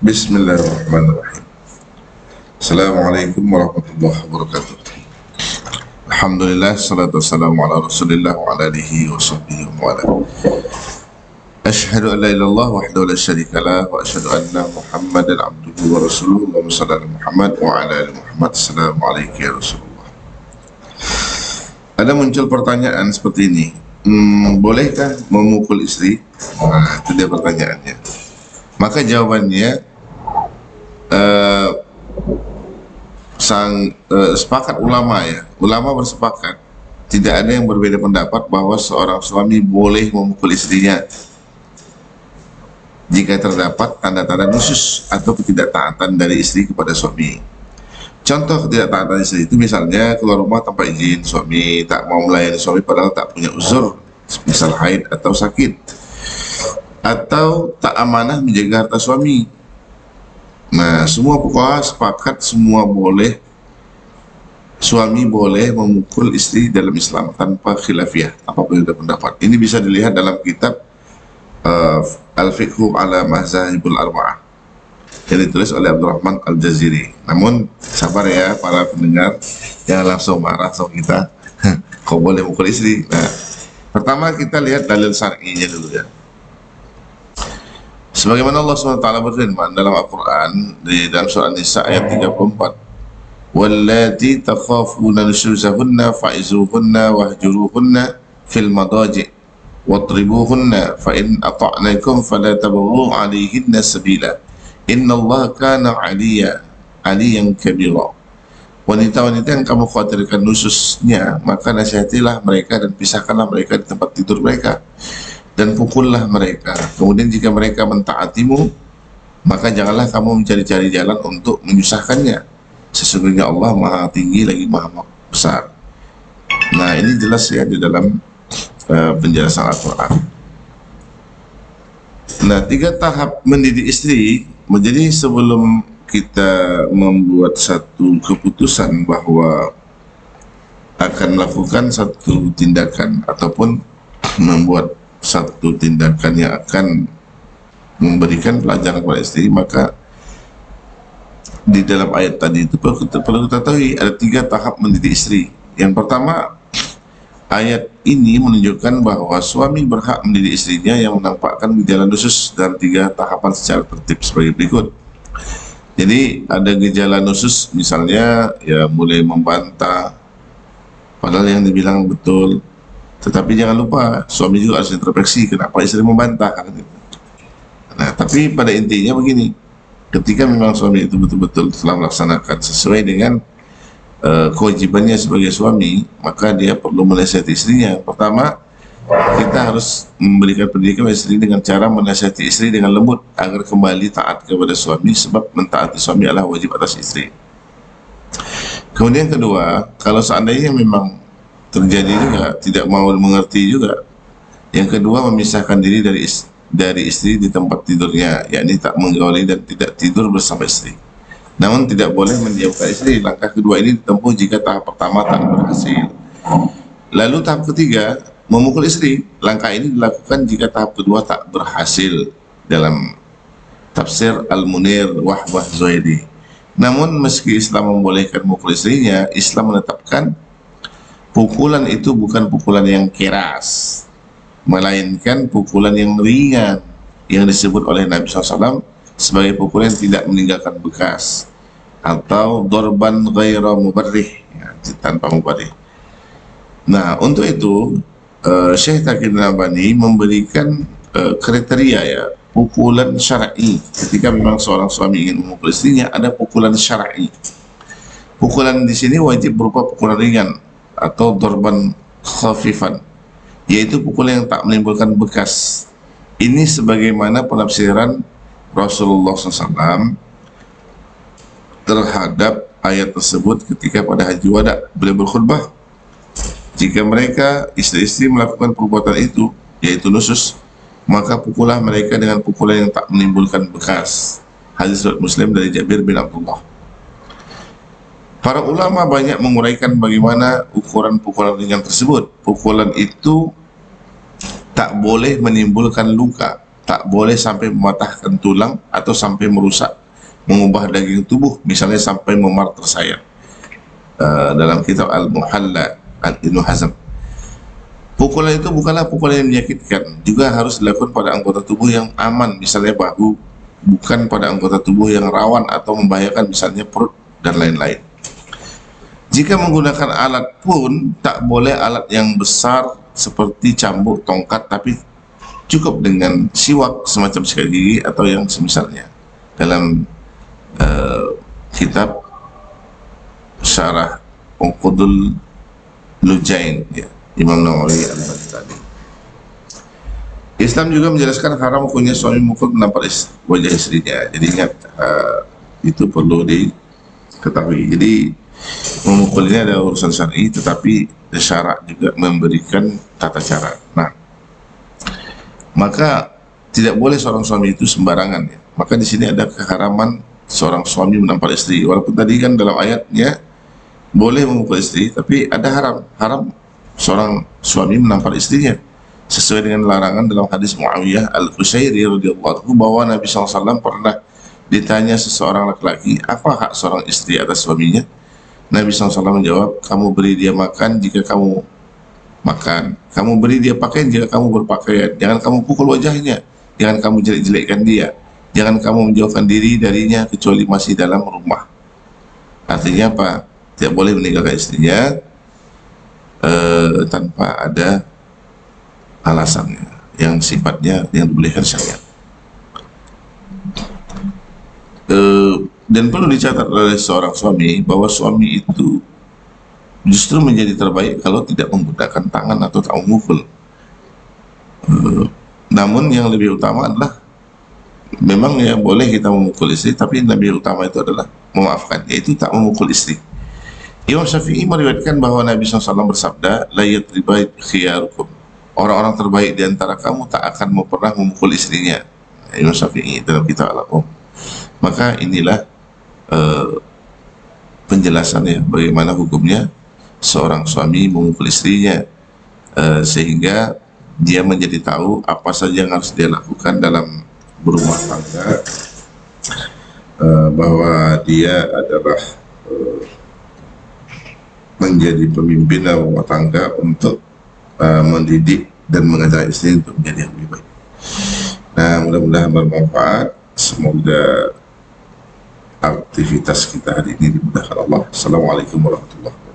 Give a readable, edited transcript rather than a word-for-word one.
Bismillahirrahmanirrahim. Assalamualaikum warahmatullahi wabarakatuh. Alhamdulillah, salatu wassalamu ala rasulillah wa ala alihi wa sahbihi wa ala. Asyhadu an la ilaha illallah wahdahu la syarika lah wa asyhadu anna Muhammadan abduhu wa rasuluhu. Allahumma shalli ala Muhammad wa ala ali Muhammad. Assalamualaikum ya Rasulullah. Ada muncul pertanyaan seperti ini. Bolehkah memukul istri? Nah, itu dia pertanyaannya. Maka jawabannya sepakat ulama ya. Ulama bersepakat tidak ada yang berbeda pendapat bahwa seorang suami boleh memukul istrinya jika terdapat tanda-tanda khusus atau ketidaktaatan dari istri kepada suami. Contoh ketidaktaatan istri itu misalnya keluar rumah tanpa izin suami, tak mau melayani suami padahal tak punya uzur, misal haid atau sakit, atau tak amanah menjaga harta suami. Nah, semua fuqaha sepakat semua boleh, suami boleh memukul istri dalam Islam tanpa khilafiyah, apapun yang pendapat. Ini bisa dilihat dalam kitab Al-Fiqhu ala Mazahibul Arba'ah yang ditulis oleh Abdurrahman Al-Jaziri. Namun sabar ya para pendengar, jangan langsung marah sama kita. Kau boleh mukul istri. Nah, pertama kita lihat dalil syar'inya dulu ya. Sebagaimana Allah SWT berfirman dalam Al-Quran di dalam surah An-Nisa ayat 34, wallati takhafuna nusyuzahunna fa'izuhunna wahjuruhunna fil madaji' watribuhunna fa in ata'nakum fala tabghu 'alayhinna sabila innallaha kana 'aliyan kabira. Wanita-wanita yang kamu khawatirkan nusyuznya, maka nasihatilah mereka dan pisahkanlah mereka di tempat tidur mereka dan pukullah mereka. Kemudian jika mereka mentaatimu, maka janganlah kamu mencari-cari jalan untuk menyusahkannya. Sesungguhnya Allah Maha Tinggi lagi Maha Besar. Nah, ini jelas ya di dalam penjelasan Al-Quran. Nah, 3 tahap mendidik istri menjadi sebelum kita membuat satu keputusan bahwa akan melakukan satu tindakan ataupun membuat satu tindakan yang akan memberikan pelajaran kepada istri, maka di dalam ayat tadi itu perlu kita ketahui ada 3 tahap mendidik istri. Yang pertama, ayat ini menunjukkan bahwa suami berhak mendidik istrinya yang menampakkan gejala khusus dalam 3 tahapan secara tertib sebagai berikut. Jadi ada gejala khusus, misalnya ya mulai membantah padahal yang dibilang betul. Tetapi jangan lupa, suami juga harus introspeksi kenapa istri membantah. Nah, tapi pada intinya begini, ketika memang suami itu betul-betul telah melaksanakan sesuai dengan kewajibannya sebagai suami, maka dia perlu menasihati istrinya. Pertama, kita harus memberikan pendidikan istri dengan cara menasihati istri dengan lembut agar kembali taat kepada suami, sebab mentaati suami adalah wajib atas istri. Kemudian kedua, kalau seandainya memang terjadi juga tidak mau mengerti juga, yang kedua memisahkan diri dari istri di tempat tidurnya, yakni tak menggauli dan tidak tidur bersama istri. Namun tidak boleh mendiamkan istri. Langkah kedua ini ditempuh jika tahap pertama tak berhasil. Lalu tahap ketiga, memukul istri. Langkah ini dilakukan jika tahap kedua tak berhasil dalam tafsir Al-Munir Wahbah Zuhairi. Namun meski Islam membolehkan memukul istrinya, Islam menetapkan pukulan itu bukan pukulan yang keras, melainkan pukulan yang ringan yang disebut oleh Nabi SAW sebagai pukulan yang tidak meninggalkan bekas, atau dorban ghaira mubarrih, ya, tanpa mubarrih. Nah, untuk itu Syekh Taqi Nabhani memberikan kriteria ya, pukulan syar'i. Ketika memang seorang suami ingin memukul istrinya, ada pukulan syar'i. Pukulan di sini wajib berupa pukulan ringan atau dorban khafifan, yaitu pukulan yang tak menimbulkan bekas. Ini sebagaimana penafsiran Rasulullah SAW terhadap ayat tersebut ketika pada Haji Wada. Beliau berkhutbah, jika mereka istri-istri melakukan perbuatan itu, yaitu nusus, maka pukullah mereka dengan pukulan yang tak menimbulkan bekas. Hadis riwayat Muslim dari Jabir bin Abdullah. Para ulama banyak menguraikan bagaimana ukuran pukulan ringan tersebut. Pukulan itu tak boleh menimbulkan luka tak boleh sampai mematahkan tulang atau sampai merusak, mengubah daging tubuh, misalnya sampai memar tersayat. Dalam kitab Al-Muhalla Al-Ibnu Hazm. Pukulan itu bukanlah pukulan yang menyakitkan, juga harus dilakukan pada anggota tubuh yang aman, misalnya bahu, bukan pada anggota tubuh yang rawan atau membahayakan, misalnya perut dan lain-lain. Jika menggunakan alat pun tak boleh alat yang besar seperti cambuk, tongkat, tapi cukup dengan siwak semacam sikat gigi atau yang semisalnya. Dalam kitab Syarah Unqudul Lujain, ya, Imam Nawawi Al-Baghdadi. Islam juga menjelaskan haram hukumnya suami memukul menampar wajah istrinya. Jadi ingat, itu perlu diketahui. Jadi memukul ini ada urusan syar'i, tetapi syarak juga memberikan tata cara. Nah, maka tidak boleh seorang suami itu sembarangan, ya. Maka di sini ada keharaman seorang suami menampar istri. Walaupun tadi kan dalam ayatnya boleh memukul istri, tapi ada haram seorang suami menampar istrinya, sesuai dengan larangan dalam hadis Muawiyah Al-Qushairi radhiyallahu anhu bahwa Nabi SAW pernah ditanya seseorang laki-laki, apa hak seorang istri atas suaminya? Nabi SAW menjawab, kamu beri dia makan jika kamu makan, kamu beri dia pakaian jika kamu berpakaian, jangan kamu pukul wajahnya, jangan kamu jelek-jelekkan dia, jangan kamu menjauhkan diri darinya kecuali masih dalam rumah. Artinya apa? Tidak boleh meninggalkan istrinya tanpa ada alasannya yang sifatnya yang dibolehkan syariat. Dan perlu dicatat oleh seorang suami bahwa suami itu justru menjadi terbaik kalau tidak menggunakan tangan atau tak memukul. Namun yang lebih utama adalah memang ya boleh kita memukul istri, tapi yang lebih utama itu adalah memaafkan, yaitu tak memukul istri. Imam Syafi'i meriwayatkan bahwa Nabi SAW bersabda, la yadriba khiyarukum, orang-orang terbaik di antara kamu tak akan pernah memukul istrinya. Imam Syafi'i dalam kitab Al-Qum. Maka inilah penjelasannya bagaimana hukumnya seorang suami memukul istrinya, sehingga dia menjadi tahu apa saja yang harus dia lakukan dalam berumah tangga, bahwa dia adalah menjadi pemimpin dalam rumah tangga untuk mendidik dan mengajar istri untuk menjadi yang lebih baik. Nah, mudah-mudahan bermanfaat. Semoga aktivitas kita hari ini dimudahkan Allah. Assalamualaikum warahmatullahi wabarakatuh.